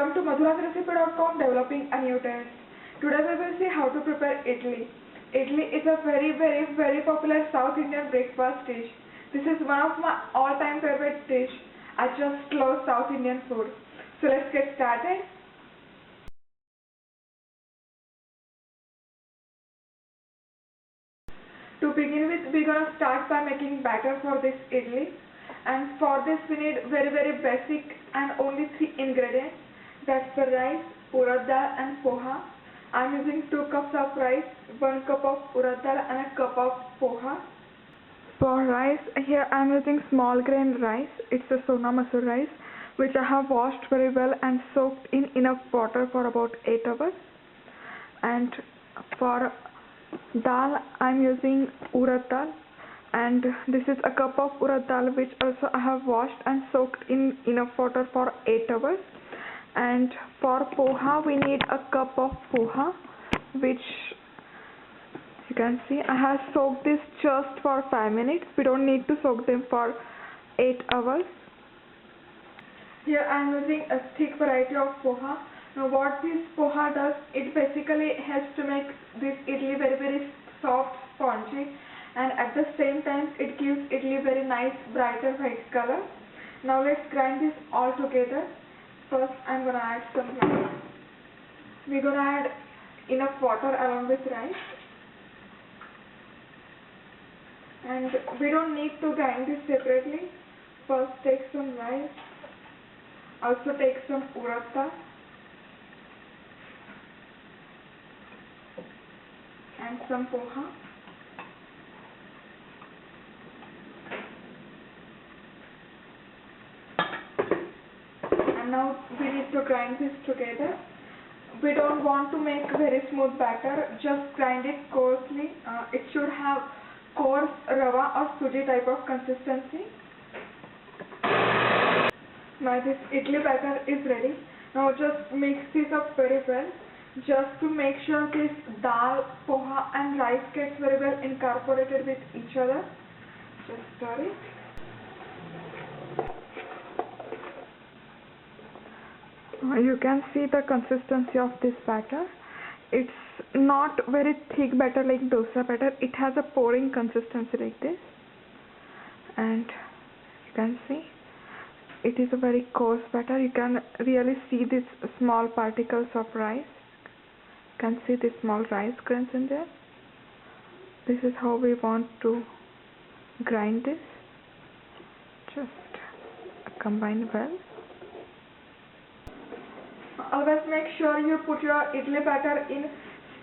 Welcome to madhurasrecipe.com, developing a new taste. Today we will see how to prepare idli. Idli is a very popular South Indian breakfast dish. This is one of my all-time favorite dish. I just love South Indian food. So let's get started. To begin with, we're gonna start by making batter for this idli. And for this we need very basic and only three ingredients. That's the rice, urad dal and poha. I'm using 2 cups of rice, 1 cup of urad dal and a cup of poha. For rice, here I'm using small grain rice. It's a Sona Masur rice, which I have washed very well and soaked in enough water for about 8 hours. And for dal, I'm using urad dal, and this is a cup of urad dal which also I have washed and soaked in enough water for 8 hours. And for poha, we need a cup of poha, which you can see I have soaked this just for 5 minutes. We don't need to soak them for 8 hours. Here I am using a thick variety of poha. Now what this poha does, it basically helps to make this idli very soft, spongy, and at the same time it gives idli very nice brighter white color. Now let's grind this all together. First I'm gonna add some rice. We're gonna add enough water along with rice. And we don't need to grind this separately. First take some rice. Also take some urad dal and some poha. And now we need to grind this together. We don't want to make very smooth batter, just grind it coarsely. It should have coarse rava or suji type of consistency. Now this idli batter is ready. Now just mix this up very well, just to make sure this dal, poha and rice gets very well incorporated with each other. Just stir it. You can see the consistency of this batter. It's not very thick batter like dosa batter. It has a pouring consistency like this. And you can see it is a very coarse batter. You can really see these small particles of rice. You can see the small rice grains in there. This is how we want to grind this. Just combine well. Always make sure you put your idli batter in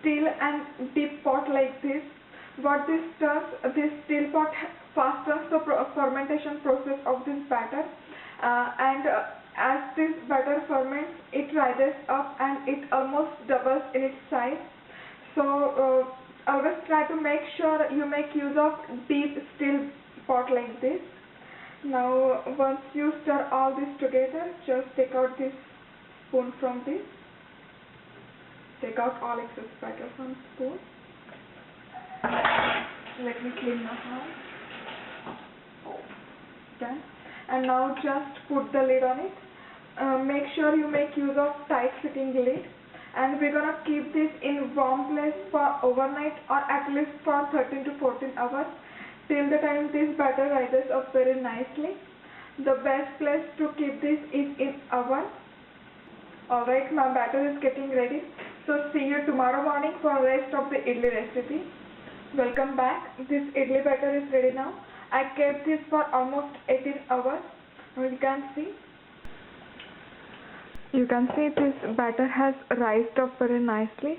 steel and deep pot like this. What this does, this steel pot fastens the fermentation process of this batter, and as this batter ferments, it rises up and it almost doubles in its size. So always try to make sure you make use of deep steel pot like this. Now once you stir all this together, just take out this spoon from this. Take out all excess batter from spoon. Let me clean my hand. Done. And now just put the lid on it. Make sure you make use of tight fitting lid. And we're gonna keep this in warm place for overnight or at least for 13 to 14 hours till the time this batter rises up very nicely. The best place to keep this is in oven. Alright, my batter is getting ready. So see you tomorrow morning for the rest of the idli recipe. Welcome back. This idli batter is ready now. I kept this for almost 18 hours. Now you can see. You can see this batter has rised up very nicely,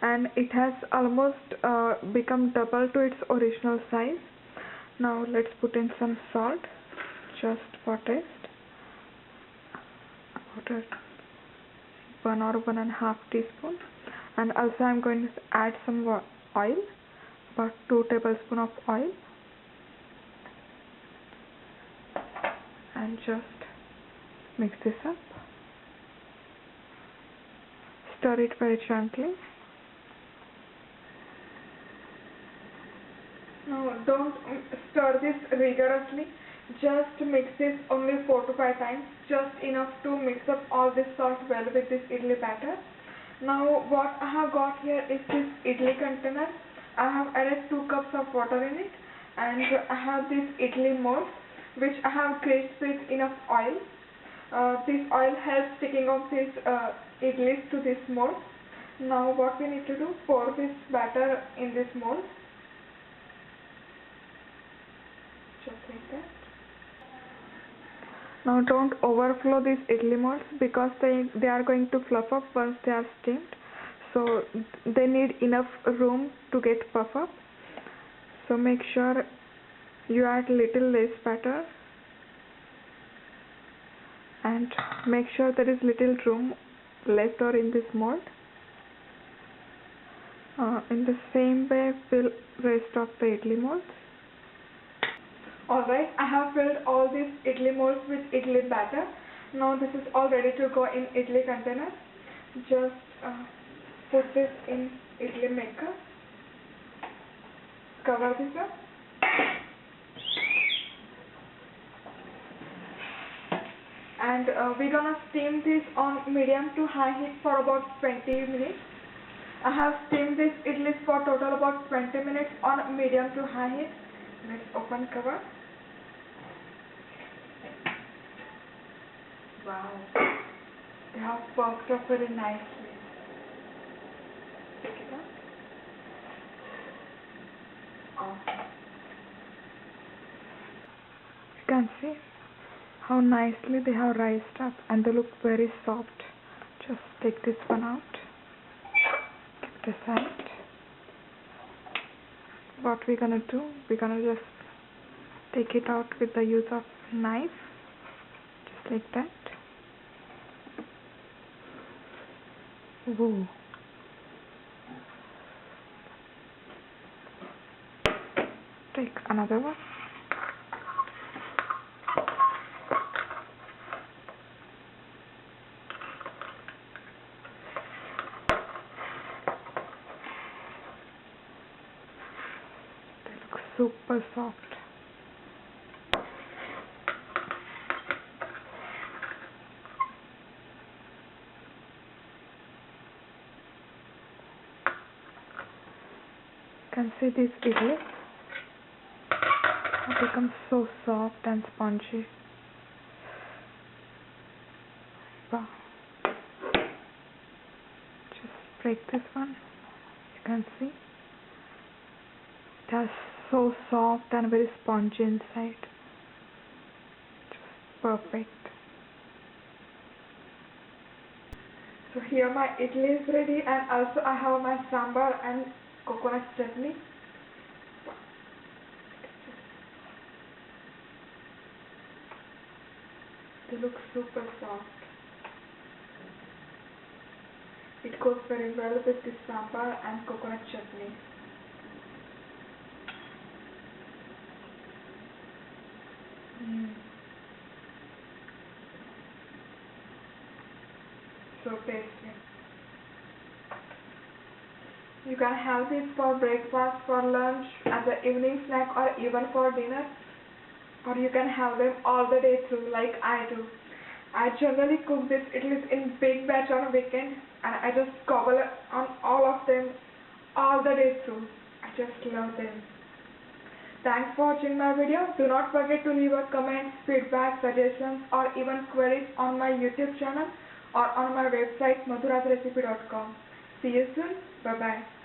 and it has almost become double to its original size. Now let's put in some salt, just for taste. About 1 or 1.5 teaspoon. And also I'm going to add some oil, about 2 tablespoons of oil, and just mix this up. Stir it very gently. Now don't stir this rigorously. Just mix this only 4 to 5 times, just enough to mix up all this salt well with this idli batter. Now what I have got here is this idli container. I have added 2 cups of water in it, and I have this idli mold which I have greased with enough oil. This oil helps sticking of these idlis to this mold. Now what we need to do, pour this batter in this mold, just like that. Now don't overflow these idli molds because they are going to fluff up once they are steamed. So they need enough room to get puff up. So make sure you add little less batter and make sure there is little room left or in this mold. In the same way fill rest of the idli molds. Alright, I have filled all these idli molds with idli batter. Now this is all ready to go in idli containers. Just put this in idli maker. Cover this up. And we're gonna steam this on medium to high heat for about 20 minutes. I have steamed this idlis for total about 20 minutes on medium to high heat. Let's open cover. Wow, they have puffed up very nicely. Take it out. Awesome. You can see how nicely they have rised up and they look very soft. Just take this one out. Keep it aside. What we're gonna do, we're gonna just take it out with the use of knife, just like that. Whoa. Take another one. They look super soft. You can see this idli have become so soft and spongy. Wow. Just break this one. You can see it is so soft and very spongy inside. Just perfect. So here my idli is ready, and also I have my sambar and coconut chutney. They look super soft. It goes very well with this sambar and coconut chutney. So tasty. You can have this for breakfast, for lunch, as an evening snack, or even for dinner. Or you can have them all the day through like I do. I generally cook this idlis in big batch on a weekend, and I just gobble on all of them all the day through. I just love them. Thanks for watching my video. Do not forget to leave a comment, feedback, suggestions, or even queries on my YouTube channel or on my website madhurasrecipe.com. See you soon. Bye bye.